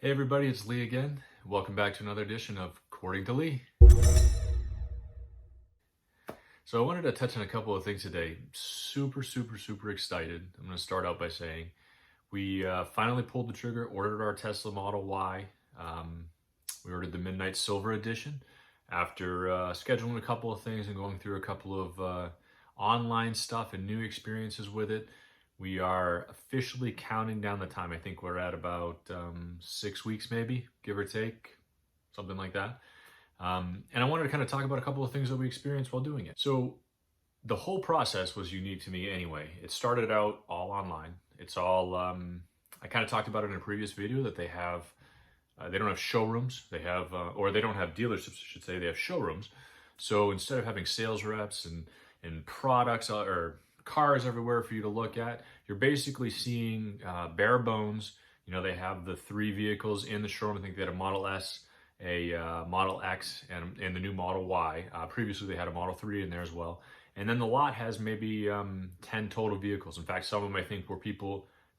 Hey everybody, it's Lee again. Welcome back to another edition of According to Lee. So I wanted to touch on a couple of things today. Super excited. I'm going to start out by saying we finally pulled the trigger, ordered our Tesla Model Y. We ordered the Midnight Silver Edition after scheduling a couple of things and going through a couple of online stuff and new experiences with it. We are officially counting down the time. I think we're at about 6 weeks, maybe, give or take, something like that. And I wanted to kind of talk about a couple of things that we experienced while doing it. So the whole process was unique to me anyway. It started out all online. It's all, I kind of talked about it in a previous video that they don't have showrooms. They have, or they don't have dealerships, I should say. They have showrooms. So instead of having sales reps and products or cars everywhere for you to look at, you're basically seeing bare bones. You know, they have the 3 vehicles in the showroom. I think they had a Model S, a Model X, and the new Model Y. Previously, they had a Model 3 in there as well. And then the lot has maybe 10 total vehicles. In fact, some of them I think were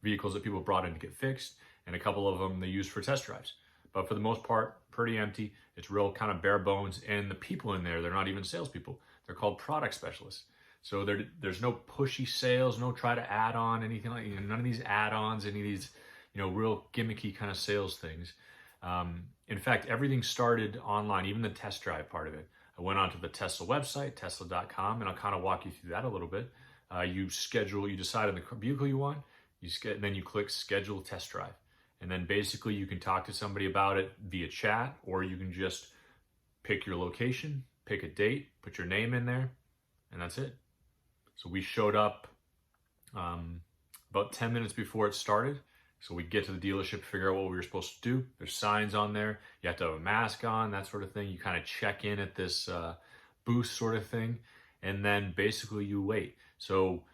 vehicles that people brought in to get fixed, and a couple of them they used for test drives. But for the most part, pretty empty. It's real kind of bare bones. And the people in there, they're not even salespeople. They're called product specialists. So there's no pushy sales, no try to add on anything like, none of these add-ons, any of these, real gimmicky kind of sales things. In fact, everything started online, even the test drive part of it. I went onto the Tesla website, tesla.com, and I'll kind of walk you through that a little bit. You decide on the vehicle you want, and then you click schedule test drive. And then basically you can talk to somebody about it via chat, or you can just pick your location, pick a date, put your name in there, and that's it. So we showed up about 10 minutes before it started. So we get to the dealership, figure out what we were supposed to do. There's signs on there. You have to have a mask on, that sort of thing. You kind of check in at this booth sort of thing. And then basically you wait. So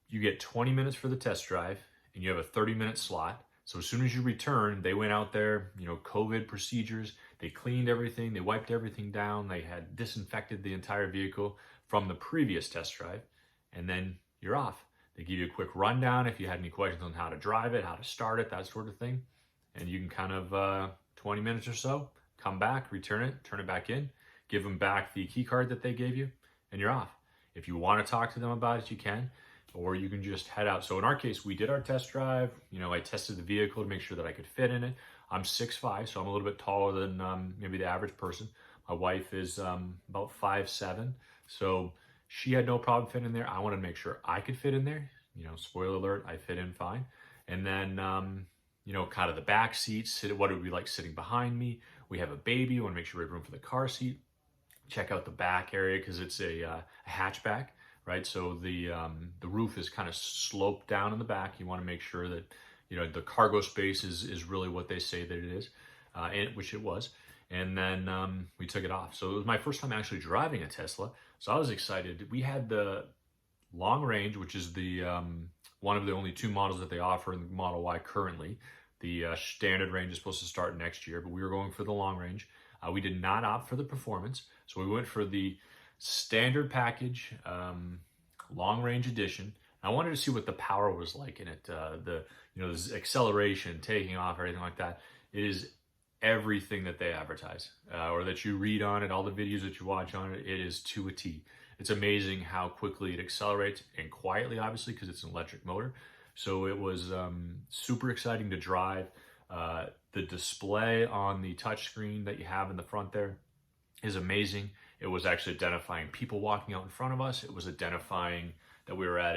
you get 20 minutes for the test drive and you have a 30-minute slot. So as soon as you return, they went out there, COVID procedures. They cleaned everything. They wiped everything down. They had disinfected the entire vehicle from the previous test drive. And then you're off. They give you a quick rundown if you had any questions on how to drive it, how to start it, that sort of thing. And you can kind of, 20 minutes or so, come back, return it, turn it back in, give them back the key card that they gave you, and you're off. If you want to talk to them about it, you can, or you can just head out. So in our case, we did our test drive. I tested the vehicle to make sure that I could fit in it. I'm 6'5", so I'm a little bit taller than maybe the average person. My wife is about 5'7", so she had no problem fitting in there. I wanted to make sure I could fit in there. Spoiler alert, I fit in fine. And then, kind of the back seats, what it would be like sitting behind me. We have a baby. We want to make sure we have room for the car seat. Check out the back area because it's a hatchback, right? So the roof is kind of sloped down in the back. You want to make sure that, the cargo space is really what they say that it is, which it was. And then we took it off. So it was my first time actually driving a Tesla. So I was excited. We had the long range, which is the one of the only 2 models that they offer in the Model Y currently. The standard range is supposed to start next year, but we were going for the long range. We did not opt for the performance. So we went for the standard package, long range edition. I wanted to see what the power was like in it. The acceleration, taking off, everything like that. It is everything that they advertise or that you read on it, all the videos that you watch on it, it is to a T. It's amazing how quickly it accelerates, and quietly, obviously, because it's an electric motor. So it was super exciting to drive. The display on the touchscreen that you have in the front there is amazing. It was actually identifying people walking out in front of us. It was identifying that we were at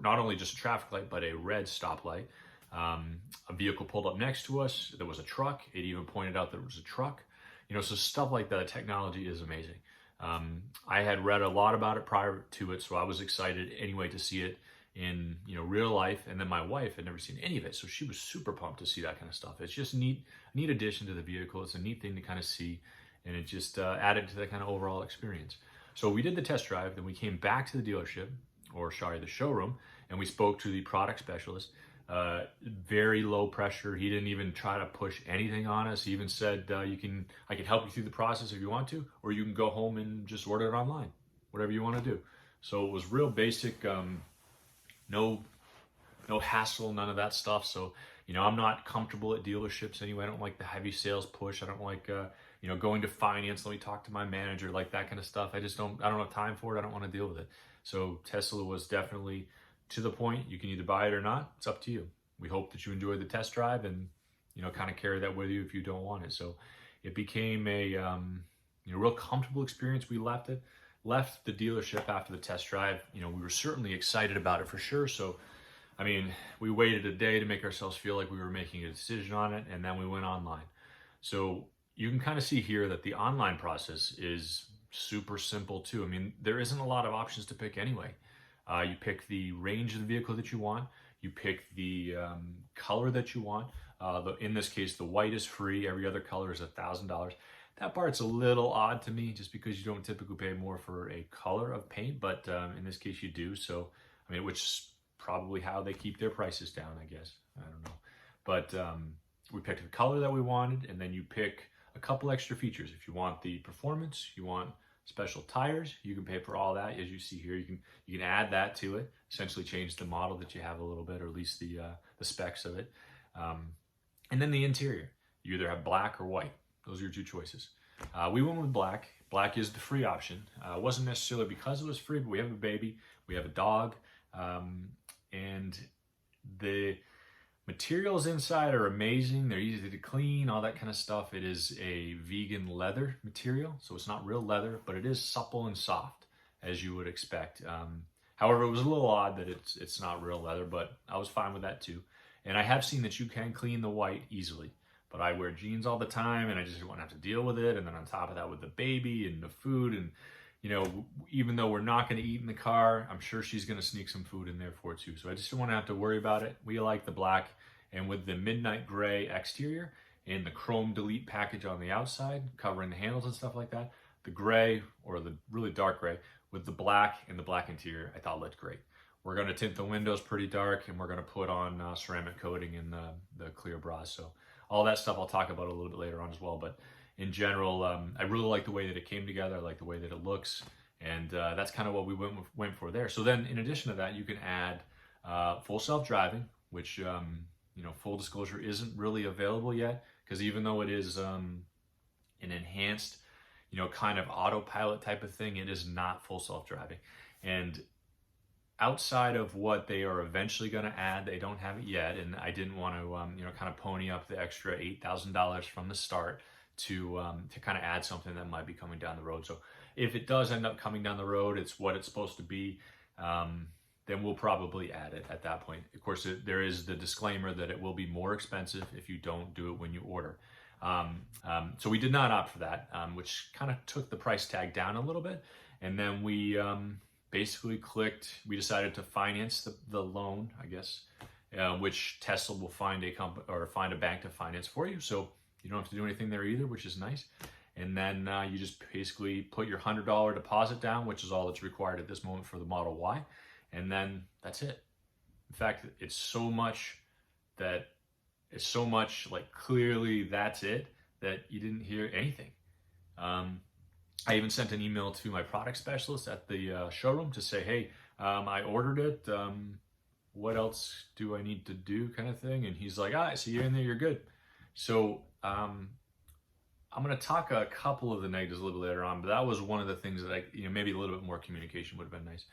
not only just a traffic light, but a red stoplight. A vehicle pulled up next to us. There was a truck. It even pointed out there was a truck. So stuff like that, technology is amazing. I had read a lot about it prior to it, so I was excited anyway to see it in real life. And then my wife had never seen any of it, so she was super pumped to see that kind of stuff. It's just neat addition to the vehicle. It's a neat thing to kind of see, and it just added to the kind of overall experience. So we did the test drive, then we came back to the dealership, the showroom, and we spoke to the product specialist. Very low pressure. He didn't even try to push anything on us. He even said, I can help you through the process if you want to, or you can go home and just order it online, whatever you want to do. So it was real basic, no hassle, none of that stuff. So, I'm not comfortable at dealerships anyway. I don't like the heavy sales push. I don't like, going to finance. Let me talk to my manager, like that kind of stuff. I don't have time for it. I don't want to deal with it. So Tesla was definitely to the point. You can either buy it or not. It's up to you. We hope that you enjoyed the test drive and, kind of carry that with you if you don't want it. So it became a, real comfortable experience. We left the dealership after the test drive. We were certainly excited about it for sure. So, we waited a day to make ourselves feel like we were making a decision on it, and then we went online. So you can kind of see here that the online process is super simple too. There isn't a lot of options to pick anyway. You pick the range of the vehicle that you want. You pick the color that you want. In this case, the white is free. Every other color is $1,000. That part's a little odd to me, just because you don't typically pay more for a color of paint, but in this case you do. So, which is probably how they keep their prices down, I guess. I don't know. But we picked the color that we wanted, and then you pick a couple extra features. If you want the performance, you want special tires, you can pay for all that. As you see here, you can add that to it, essentially change the model that you have a little bit, or at least the specs of it. And then the interior, you either have black or white. Those are your two choices. We went with black. Black is the free option. It wasn't necessarily because it was free, but we have a baby, we have a dog, and the materials inside are amazing. They're easy to clean, all that kind of stuff. It is a vegan leather material, so it's not real leather, but it is supple and soft, as you would expect. However, it was a little odd that it's not real leather, but I was fine with that too. And I have seen that you can clean the white easily, but I wear jeans all the time, and I just didn't want to have to deal with it. And then on top of that, with the baby and the food, and even though we're not going to eat in the car, I'm sure she's going to sneak some food in there for it too. So I just don't want to have to worry about it. We like the black, and with the midnight gray exterior and the chrome delete package on the outside, covering the handles and stuff like that, the gray, or the really dark gray, with the black and the black interior, I thought looked great. We're going to tint the windows pretty dark, and we're going to put on ceramic coating in the clear bras. So all that stuff I'll talk about a little bit later on as well. But in general, I really like the way that it came together. I like the way that it looks, and that's kind of what we went for there. So then, in addition to that, you can add full self-driving, which full disclosure isn't really available yet, because even though it is an enhanced, kind of autopilot type of thing, it is not full self-driving. And outside of what they are eventually going to add, they don't have it yet, and I didn't want to, kind of pony up the extra $8,000 from the start to kind of add something that might be coming down the road. So if it does end up coming down the road, it's what it's supposed to be, then we'll probably add it at that point. Of course, there is the disclaimer that it will be more expensive if you don't do it when you order. So we did not opt for that, which kind of took the price tag down a little bit. And then we basically we decided to finance the loan, I guess, which Tesla will find a bank to finance for you. So you don't have to do anything there either, which is nice. And then you just basically put your $100 deposit down, which is all that's required at this moment for the Model Y. And then that's it. In fact, it's so much like clearly that's it, that you didn't hear anything. I even sent an email to my product specialist at the showroom to say, hey, I ordered it. What else do I need to do, kind of thing? And he's like, I see you're in there, you're good. So I'm going to talk a couple of the negatives a little bit later on, but that was one of the things that maybe a little bit more communication would have been nice.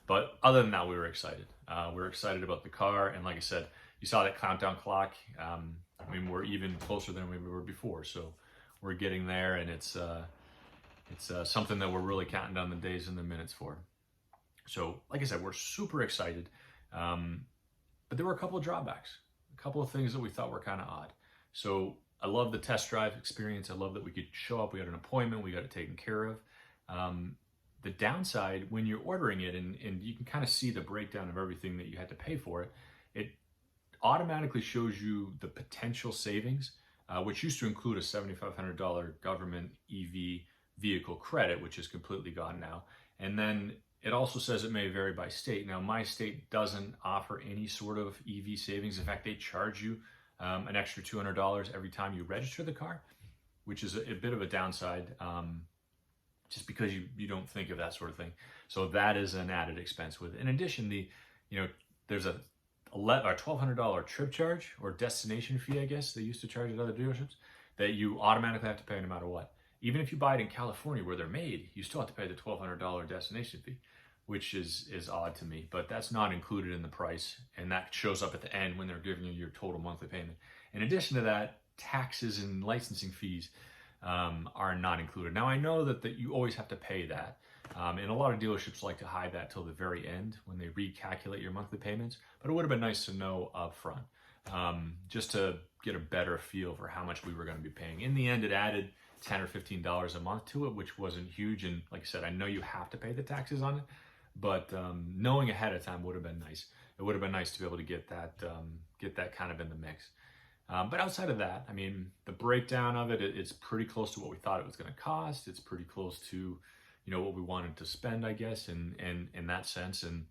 But other than that, we were excited. We were excited about the car. And like I said, you saw that countdown clock. We're even closer than we were before. So we're getting there, and it's something that we're really counting down the days and the minutes for. So like I said, we're super excited. But there were a couple of drawbacks, a couple of things that we thought were kind of odd. So I love the test drive experience. I love that we could show up, we had an appointment, we got it taken care of. The downside, when you're ordering it, and you can kind of see the breakdown of everything that you had to pay for it, it automatically shows you the potential savings, which used to include a $7,500 government EV vehicle credit, which is completely gone now. And then it also says it may vary by state. Now, my state doesn't offer any sort of EV savings. In fact, they charge you an extra $200 every time you register the car, which is a bit of a downside, just because you don't think of that sort of thing. So that is an added expense with it. In addition, there's a $1,200 trip charge or destination fee, I guess they used to charge at other dealerships, that you automatically have to pay no matter what. Even if you buy it in California where they're made, you still have to pay the $1,200 destination fee, which is odd to me, but that's not included in the price, and that shows up at the end when they're giving you your total monthly payment. In addition to that, taxes and licensing fees are not included. Now I know that you always have to pay that, and a lot of dealerships like to hide that till the very end when they recalculate your monthly payments, but it would have been nice to know up front, just to get a better feel for how much we were going to be paying. In the end, it added $10 or $15 a month to it, which wasn't huge, and like I said, I know you have to pay the taxes on it, but knowing ahead of time would have been nice. It would have been nice to be able to get that kind of in the mix. But outside of that, I mean, the breakdown of it, it's pretty close to what we thought it was going to cost. It's pretty close to, what we wanted to spend, I guess, in that sense. And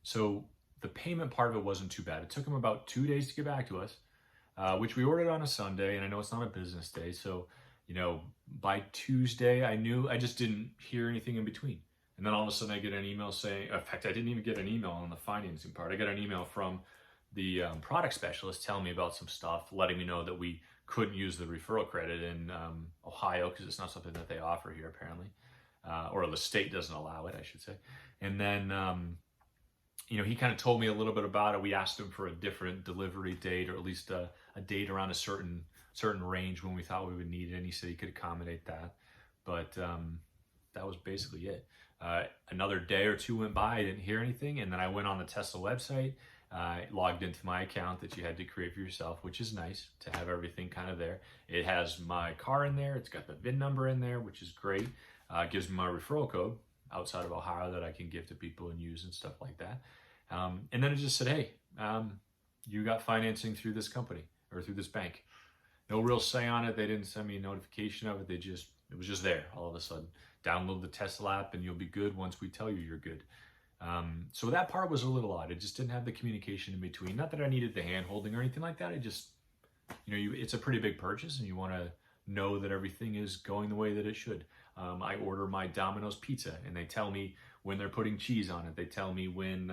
so the payment part of it wasn't too bad. It took them about 2 days to get back to us, which we ordered on a Sunday, and I know it's not a business day. So, by Tuesday, I just didn't hear anything in between. And then all of a sudden I get an email saying, in fact, I didn't even get an email on the financing part. I got an email from the product specialist telling me about some stuff, letting me know that we couldn't use the referral credit in Ohio because it's not something that they offer here apparently, or the state doesn't allow it, I should say. And then, he kind of told me a little bit about it. We asked him for a different delivery date, or at least a date around a certain range when we thought we would need it, and he said he could accommodate that. But that was basically it. Another day or two went by, I didn't hear anything, and then I went on the Tesla website, logged into my account that you had to create for yourself, which is nice to have everything kind of there. It has my car in there, it's got the VIN number in there, which is great. It gives me my referral code outside of Ohio that I can give to people and use and stuff like that. And then it just said, hey, you got financing through this company or through this bank. No real say on it. They didn't send me a notification of it. It was just there all of a sudden. Download the Tesla app and you'll be good once we tell you you're good. So that part was a little odd. It just didn't have the communication in between. Not that I needed the hand holding or anything like that. It just, it's a pretty big purchase and you want to know that everything is going the way that it should. I order my Domino's pizza and they tell me when they're putting cheese on it. They tell me when,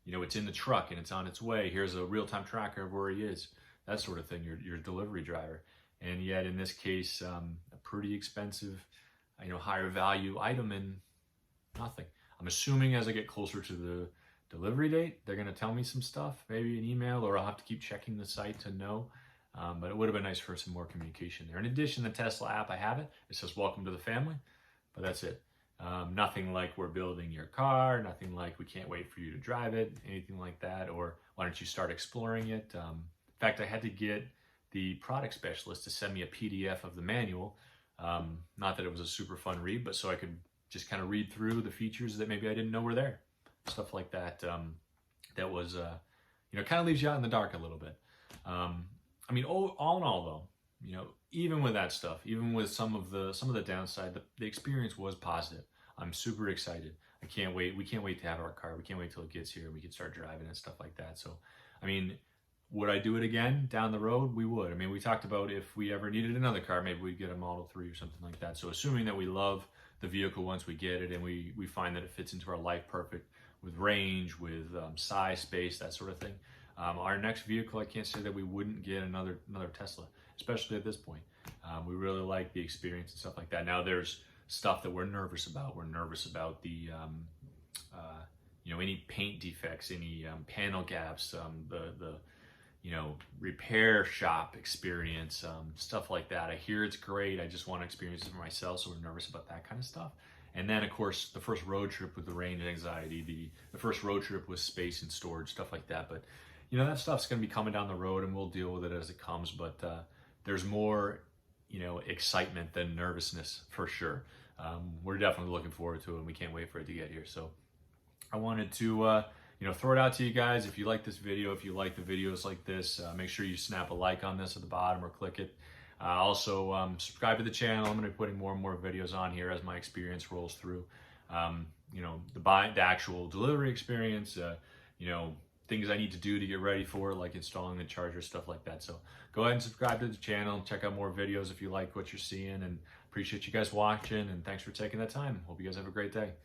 it's in the truck and it's on its way. Here's a real-time tracker of where he is. That sort of thing, your delivery driver. And yet in this case, a pretty expensive, higher value item and nothing. I'm assuming as I get closer to the delivery date, they're going to tell me some stuff, maybe an email, or I'll have to keep checking the site to know. But it would have been nice for some more communication there. In addition, the Tesla app, I have it. It says, welcome to the family, but that's it. Nothing like we're building your car, nothing like we can't wait for you to drive it, anything like that, or why don't you start exploring it. In fact, I had to get the product specialist to send me a PDF of the manual. Not that it was a super fun read, but so I could just kind of read through the features that maybe I didn't know were there. Stuff like that. That was, kind of leaves you out in the dark a little bit. All in all though, even with that stuff, even with some of the downside, the experience was positive. I'm super excited. I can't wait. We can't wait to have our car. We can't wait till it gets here. We can start driving and stuff like that. So, would I do it again down the road? We would. We talked about if we ever needed another car, maybe we'd get a Model 3 or something like that. So assuming that we love the vehicle once we get it and we find that it fits into our life perfect with range, with size, space, that sort of thing. Our next vehicle, I can't say that we wouldn't get another Tesla, especially at this point. We really like the experience and stuff like that. Now there's stuff that we're nervous about. We're nervous about the, any paint defects, any panel gaps, the repair shop experience, stuff like that. I hear it's great. I just want to experience it for myself, so we're nervous about that kind of stuff. And then, of course, the first road trip with the range anxiety, the first road trip with space and storage, stuff like that. But, that stuff's going to be coming down the road, and we'll deal with it as it comes. But there's more, excitement than nervousness, for sure. We're definitely looking forward to it, and we can't wait for it to get here. So I wanted to... throw it out to you guys. If you like this video, if you like the videos like this, make sure you snap a like on this at the bottom or click it. Also, subscribe to the channel. I'm going to be putting more and more videos on here as my experience rolls through. The actual delivery experience, things I need to do to get ready for it, like installing the charger, stuff like that. So go ahead and subscribe to the channel. Check out more videos if you like what you're seeing, and appreciate you guys watching, and thanks for taking the time. Hope you guys have a great day.